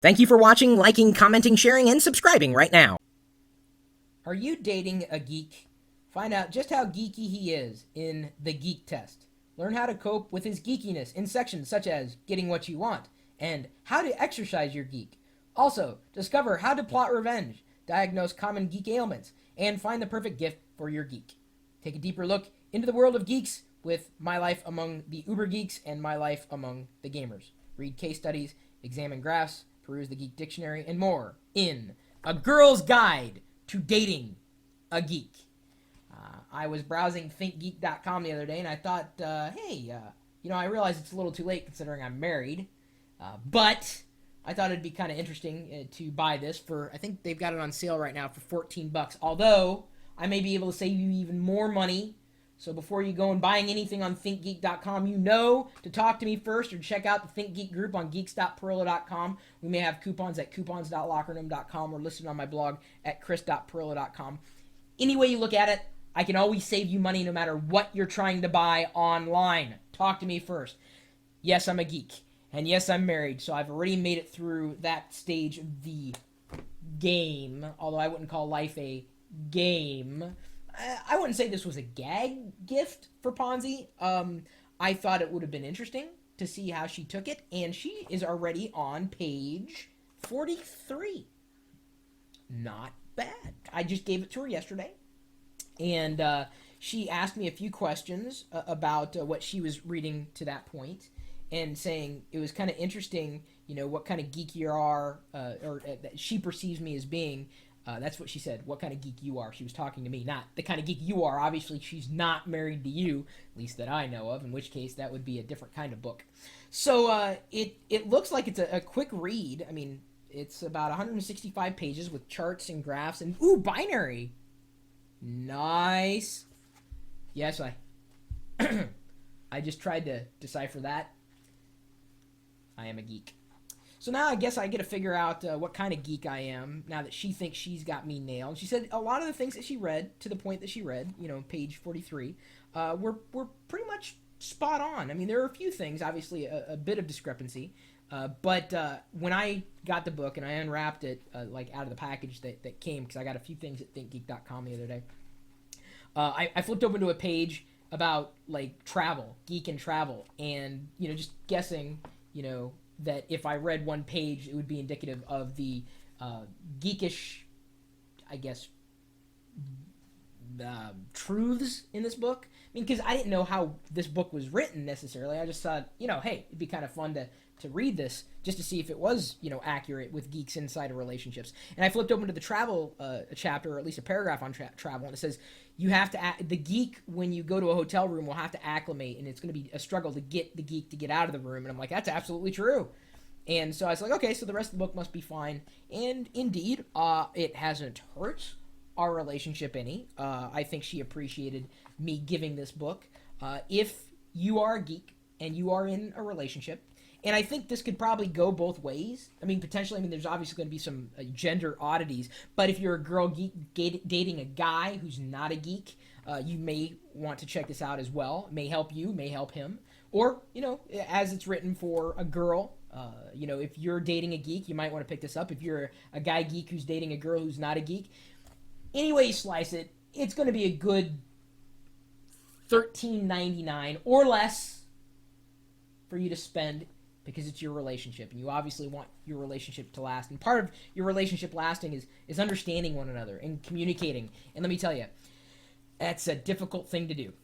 Thank you for watching, liking, commenting, sharing, and subscribing right now. Are you dating a geek? Find out just how geeky he is in the Geek test. Learn how to cope with his geekiness in sections such as getting what you want and how to exercise your geek. Also, discover how to plot revenge, diagnose common geek ailments, and find the perfect gift for your geek. Take a deeper look into the world of geeks with My Life Among the Uber Geeks and My Life Among the Gamers. Read case studies, examine graphs, peruse the Geek Dictionary, and more in A Girl's Guide to Dating a Geek. I was browsing thinkgeek.com the other day and I thought, hey, I realize it's a little too late considering I'm married, but I thought it'd be kind of interesting to buy this for, I think they've got it on sale right now for 14 bucks. Although I may be able to save you even more money. So before you go and buying anything on thinkgeek.com, to talk to me first or check out the ThinkGeek group on geeks.pirillo.com. We may have coupons at coupons.lockernum.com or listed on my blog at chris.pirillo.com. Any way you look at it, I can always save you money no matter what you're trying to buy online. Talk to me first. Yes, I'm a geek. And yes, I'm married, so I've already made it through that stage of the game, although I wouldn't call life a game. I wouldn't say this was a gag gift for Ponzi. I thought it would have been interesting to see how she took it, and she is already on page 43. Not bad. I just gave it to her yesterday, and she asked me a few questions about what she was reading to that point, and saying it was kind of interesting, what kind of geek you are, or that she perceives me as being. That's what she said. What kind of geek you are? She was talking to me, not the kind of geek you are. Obviously, she's not married to you, at least that I know of. In which case, that would be a different kind of book. So it looks like it's a quick read. I mean, it's about 165 pages with charts and graphs and binary. Nice. Yes, I just tried to decipher that. I am a geek. So now I guess I get to figure out what kind of geek I am now that she thinks she's got me nailed. She said a lot of the things that she read, to the point that she read, page 43, were pretty much spot on. I mean, there are a few things, obviously a bit of discrepancy, but when I got the book and I unwrapped it, like out of the package that came, because I got a few things at thinkgeek.com the other day, I flipped open to a page about like travel, geek and travel, and just guessing, that if I read one page, it would be indicative of the geekish, I guess, truths in this book. I mean, because I didn't know how this book was written necessarily. I just thought, hey, it'd be kind of fun to read this just to see if it was, accurate with geeks inside of relationships. And I flipped open to the travel chapter, or at least a paragraph on travel, and it says you have to the geek, when you go to a hotel room, will have to acclimate, and it's going to be a struggle to get the geek to get out of the room. And I'm like, that's absolutely true. And so I was like, okay, so the rest of the book must be fine. And indeed, it hasn't hurt our relationship any. I think she appreciated me giving this book. If you are a geek and you are in a relationship, and I think this could probably go both ways. I mean, potentially, there's obviously going to be some gender oddities, but if you're a girl geek dating a guy who's not a geek, you may want to check this out as well. It may help you, may help him. Or, as it's written for a girl, if you're dating a geek, you might want to pick this up. If you're a guy geek who's dating a girl who's not a geek, any way you slice it, it's going to be a good $13.99 or less for you to spend, because it's your relationship and you obviously want your relationship to last. And part of your relationship lasting is understanding one another and communicating. And let me tell you, that's a difficult thing to do.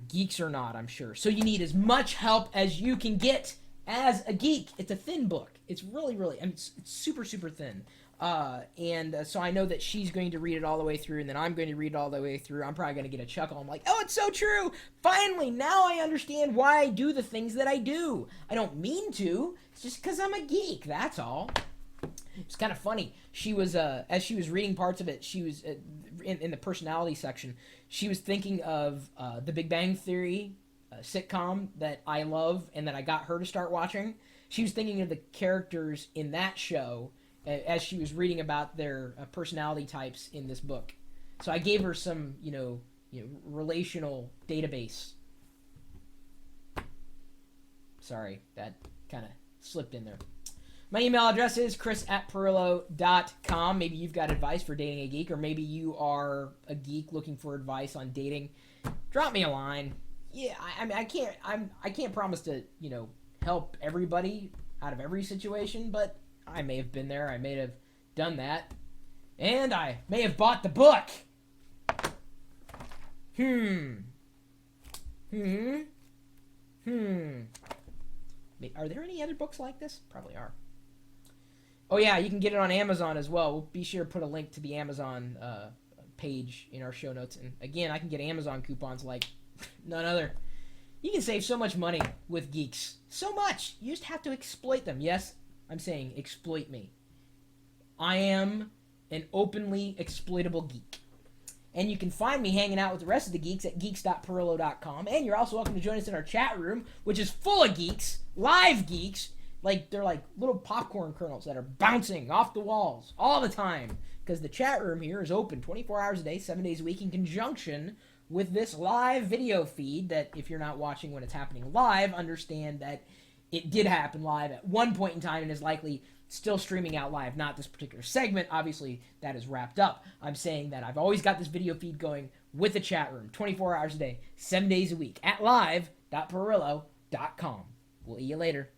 Geeks or not, I'm sure. So you need as much help as you can get as a geek. It's a thin book. It's really, really, it's super, super thin. So I know that she's going to read it all the way through, and then I'm going to read it all the way through. I'm probably going to get a chuckle. I'm like, oh, it's so true. Finally, now I understand why I do the things that I do. I don't mean to. It's just because I'm a geek. That's all. It's kind of funny. She was, as she was reading parts of it, she was in the personality section. She was thinking of the Big Bang Theory sitcom that I love and that I got her to start watching. She was thinking of the characters in that show as she was reading about their personality types in this book. So I gave her some, relational database. Sorry, that kind of slipped in there. My email address is chris@pirillo.com. Maybe you've got advice for dating a geek, or maybe you are a geek looking for advice on dating. Drop me a line. Yeah, I mean, I can't promise to, help everybody out of every situation, but I may have been there. I may have done that. And I may have bought the book. Are there any other books like this? Probably are. Oh yeah, you can get it on Amazon as well. We'll be sure to put a link to the Amazon page in our show notes. And again, I can get Amazon coupons like none other. You can save so much money with geeks. So much. You just have to exploit them. Yes, I'm saying exploit me. I am an openly exploitable geek. And you can find me hanging out with the rest of the geeks at geeks.pirillo.com. And you're also welcome to join us in our chat room, which is full of geeks, live geeks. They're like little popcorn kernels that are bouncing off the walls all the time. Because the chat room here is open 24 hours a day, 7 days a week, in conjunction with this live video feed that, if you're not watching when it's happening live, understand that it did happen live at one point in time and is likely still streaming out live. Not this particular segment. Obviously, that is wrapped up. I'm saying that I've always got this video feed going with the chat room 24 hours a day, 7 days a week at live.pirillo.com. We'll see you later.